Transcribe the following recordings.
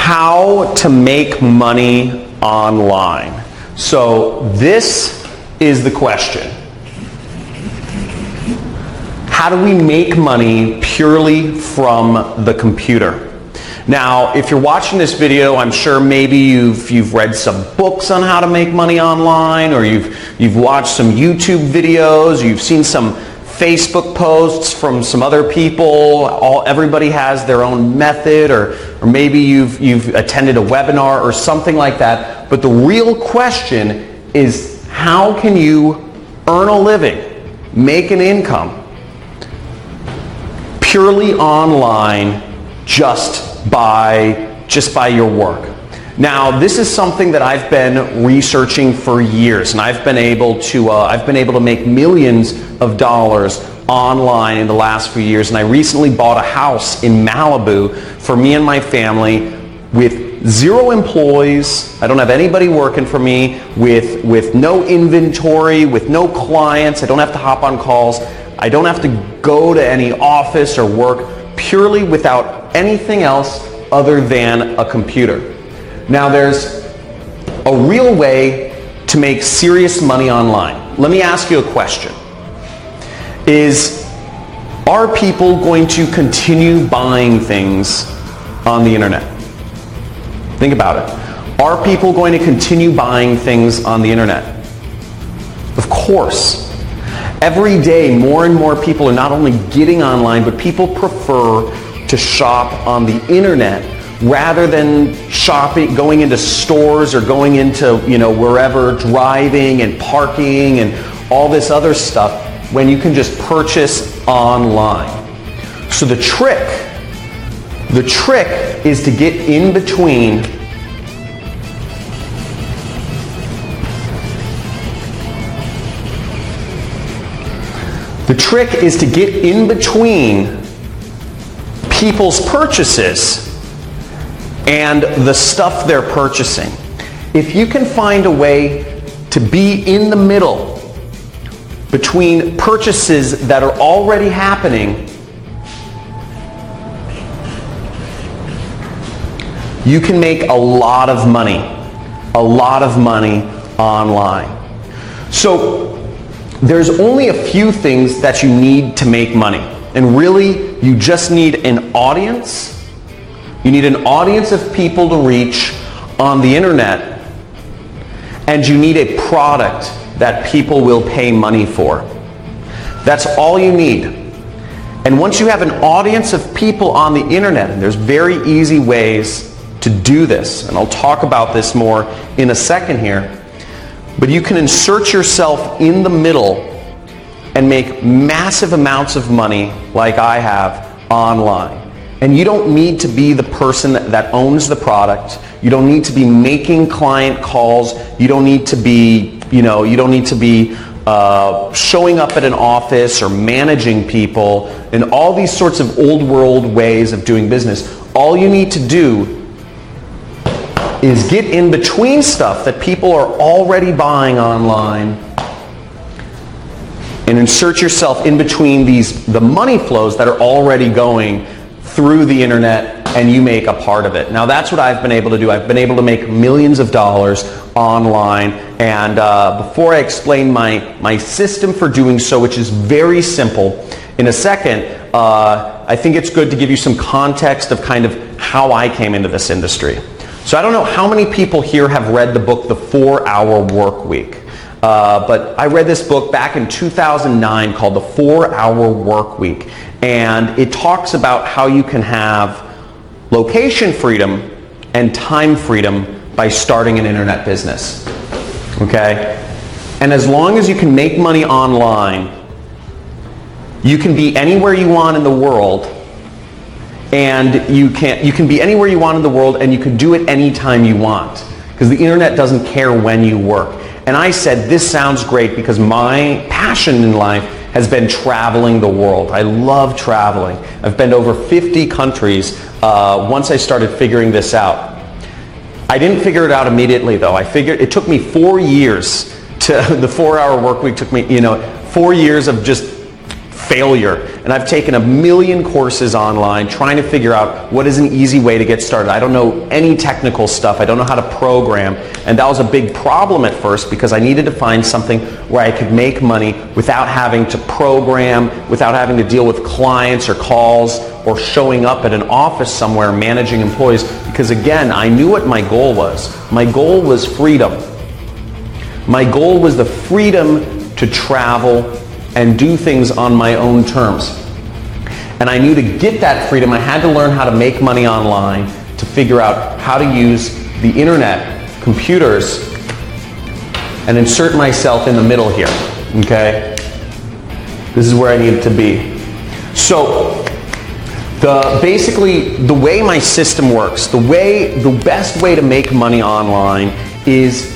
how to make money online. So this is the question. How do we make money purely from the computer? Now, if you're watching this video, I'm sure maybe you've read some books on how to make money online, or you've watched some YouTube videos, or you've seen some Facebook posts from some other people. Everybody has their own method, or maybe you've attended a webinar or something like that. But the real question is, how can you earn a living, make an income purely online just by your work? Now, this is something that I've been researching for years, and I've been able to make millions of dollars online in the last few years. And I recently bought a house in Malibu for me and my family with 0 employees. I don't have anybody working for me, with no inventory, with no clients. I don't have to hop on calls. I don't have to go to any office or work, purely without anything else other than a computer. Now, there's a real way to make serious money online. Let me ask you a question. Are people going to continue buying things on the internet? Think about it. Are people going to continue buying things on the internet? Of course. Every day, more and more people are not only getting online, but people prefer to shop on the internet rather than going into stores or going into, wherever, driving and parking and all this other stuff, when you can just purchase online. So the trick is to get in between people's purchases and the stuff they're purchasing. If you can find a way to be in the middle between purchases that are already happening, you can make a lot of money online. So there's only a few things that you need to make money. And really, you just need an audience. You need an audience of people to reach on the internet. And you need a product that people will pay money for. That's all you need. And once you have an audience of people on the internet, and there's very easy ways to do this, and I'll talk about this more in a second here, but you can insert yourself in the middle and make massive amounts of money like I have online. And you don't need to be the person that owns the product. You don't need to be making client calls. You don't need to be, showing up at an office or managing people and all these sorts of old world ways of doing business. All you need to do is get in between stuff that people are already buying online and insert yourself in between the money flows that are already going through the internet, and you make a part of it. Now, that's what I've been able to do. I've been able to make millions of dollars online, and before I explain my system for doing so, which is very simple, in a second, I think it's good to give you some context of kind of how I came into this industry. So I don't know how many people here have read the book, The 4-Hour Work Week. But I read this book back in 2009 called The 4-Hour Work Week. And it talks about how you can have location freedom and time freedom by starting an internet business. Okay? And as long as you can make money online, you can be anywhere you want in the world. And you can be anywhere you want in the world, and you can do it anytime you want. Because the internet doesn't care when you work. And I said, this sounds great, because my passion in life has been traveling the world. I love traveling. I've been to over 50 countries once I started figuring this out. I didn't figure it out immediately, though. It took me 4 years the 4-Hour Work Week took me, 4 years of just failure. and I've taken 1,000,000 courses online trying to figure out what is an easy way to get started. I don't know any technical stuff. I don't know how to program, and that was a big problem at first because I needed to find something where I could make money without having to program, without having to deal with clients or calls or showing up at an office somewhere managing employees, because again, I knew what my goal was. My goal was freedom. My goal was the freedom to travel and do things on my own terms. And I knew to get that freedom, I had to learn how to make money online, to figure out how to use the internet, computers, and insert myself in the middle here, okay? This is where I needed to be. So, basically, the way my system works, the best way to make money online is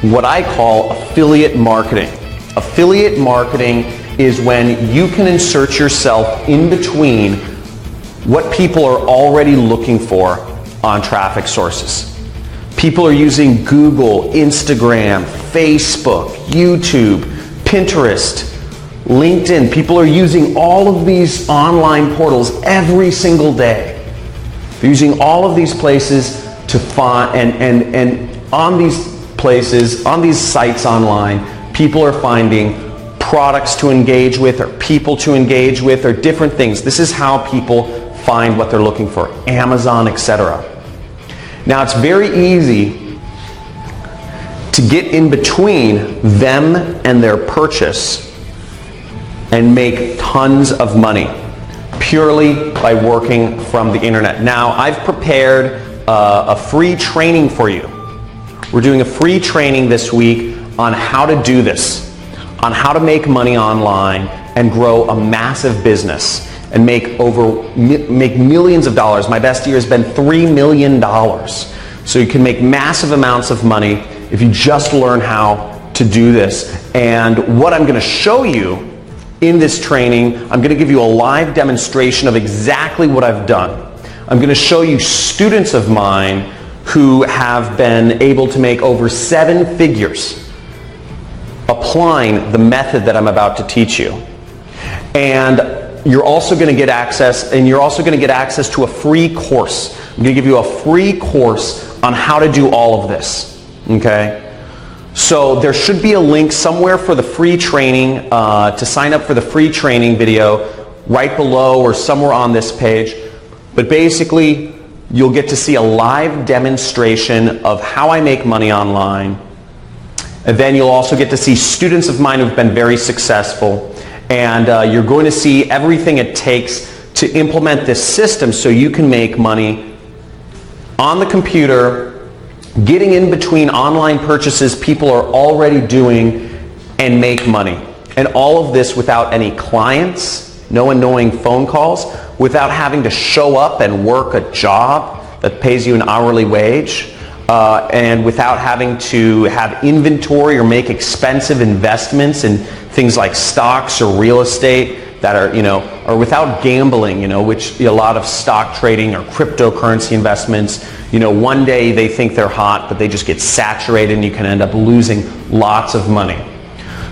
what I call affiliate marketing. Affiliate marketing is when you can insert yourself in between what people are already looking for on traffic sources. People are using Google, Instagram, Facebook, YouTube, Pinterest, LinkedIn. People are using all of these online portals every single day. They're using all of these places to find, and on these places, on these sites online, people are finding products to engage with or people to engage with or different things. This is how people find what they're looking for. Amazon, etc. Now it's very easy to get in between them and their purchase and make tons of money purely by working from the internet. Now I've prepared a free training for you. We're doing a free training this week on how to do this, on how to make money online and grow a massive business and make millions of dollars. My best year has been $3 million. So you can make massive amounts of money if you just learn how to do this. And what I'm going to show you in this training, I'm going to give you a live demonstration of exactly what I've done. I'm going to show you students of mine who have been able to make over 7 figures applying the method that I'm about to teach you. And you're also going to get access, to a free course. I'm going to give you a free course on how to do all of this. Okay? So there should be a link somewhere for the free training, to sign up for the free training video right below or somewhere on this page. But basically, you'll get to see a live demonstration of how I make money online. And then you'll also get to see students of mine who've been very successful. And you're going to see everything it takes to implement this system so you can make money on the computer, getting in between online purchases people are already doing, and make money. And all of this without any clients, no annoying phone calls, without having to show up and work a job that pays you an hourly wage, and without having to have inventory or make expensive investments in things like stocks or real estate that are, or without gambling, which a lot of stock trading or cryptocurrency investments, one day they think they're hot, but they just get saturated and you can end up losing lots of money.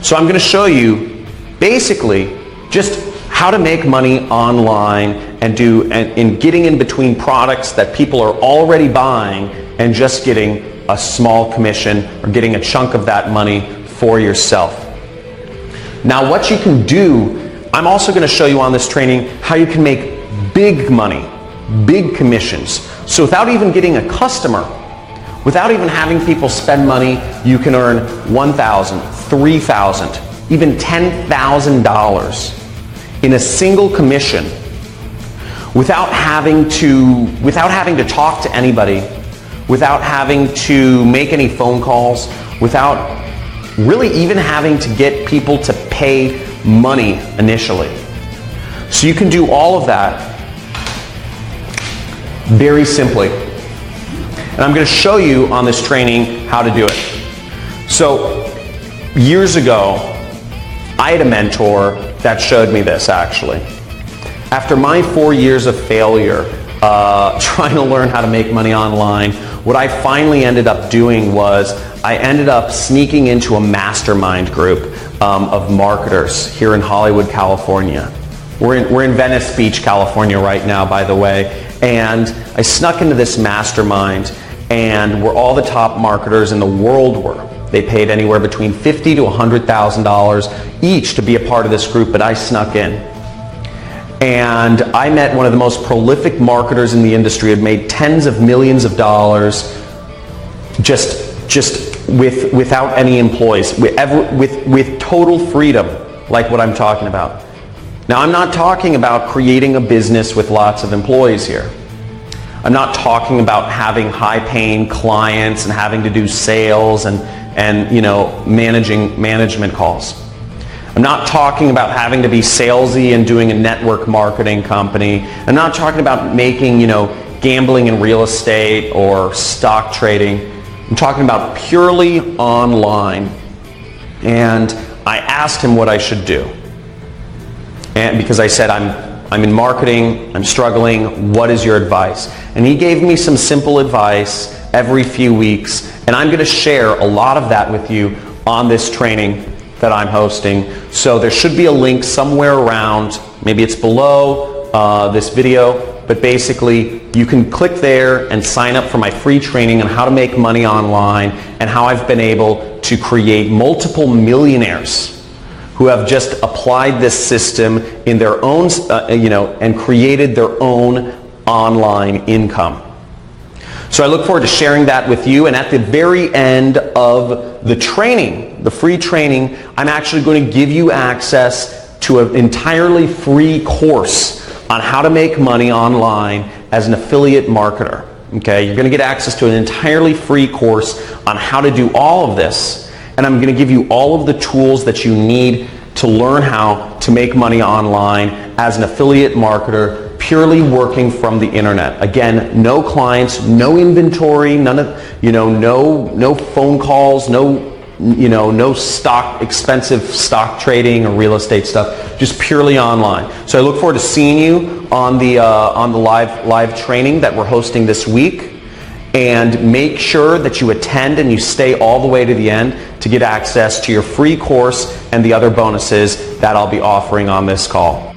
So I'm going to show you basically just how to make money online and in getting in between products that people are already buying and just getting a small commission or getting a chunk of that money for yourself. Now what you can do, I'm also going to show you on this training how you can make big money, big commissions. So without even getting a customer, without even having people spend money, you can earn $1,000, $3,000, even $10,000 in a single commission without having to talk to anybody, without having to make any phone calls, without really even having to get people to pay money initially. So you can do all of that very simply. And I'm going to show you on this training how to do it. So years ago, I had a mentor that showed me this actually. After my 4 years of failure trying to learn how to make money online, what I finally ended up doing was I ended up sneaking into a mastermind group of marketers here in Hollywood, California. We're in Venice Beach, California right now, by the way. And I snuck into this mastermind, and where all the top marketers in the world were. They paid anywhere between $50,000 to $100,000 each to be a part of this group, but I snuck in. And I met one of the most prolific marketers in the industry, had made tens of millions of dollars just without any employees, with total freedom, like what I'm talking about. Now, I'm not talking about creating a business with lots of employees here. I'm not talking about having high-paying clients and having to do sales and management calls. I'm not talking about having to be salesy and doing a network marketing company. I'm not talking about making, gambling in real estate or stock trading. I'm talking about purely online. And I asked him what I should do. And because I said, I'm in marketing, I'm struggling, what is your advice? And he gave me some simple advice every few weeks, and I'm going to share a lot of that with you on this training that I'm hosting. So there should be a link somewhere around, maybe it's below this video, but basically you can click there and sign up for my free training on how to make money online and how I've been able to create multiple millionaires who have just applied this system in their own, and created their own online income. So I look forward to sharing that with you, and at the very end of the training, the free training, I'm actually going to give you access to an entirely free course on how to make money online as an affiliate marketer. Okay, you're going to get access to an entirely free course on how to do all of this. And I'm going to give you all of the tools that you need to learn how to make money online as an affiliate marketer, purely working from the internet. Again, no clients, no inventory, none of, no phone calls, no expensive stock trading or real estate stuff, just purely online. So I look forward to seeing you on the live training that we're hosting this week. And make sure that you attend and you stay all the way to the end to get access to your free course and the other bonuses that I'll be offering on this call.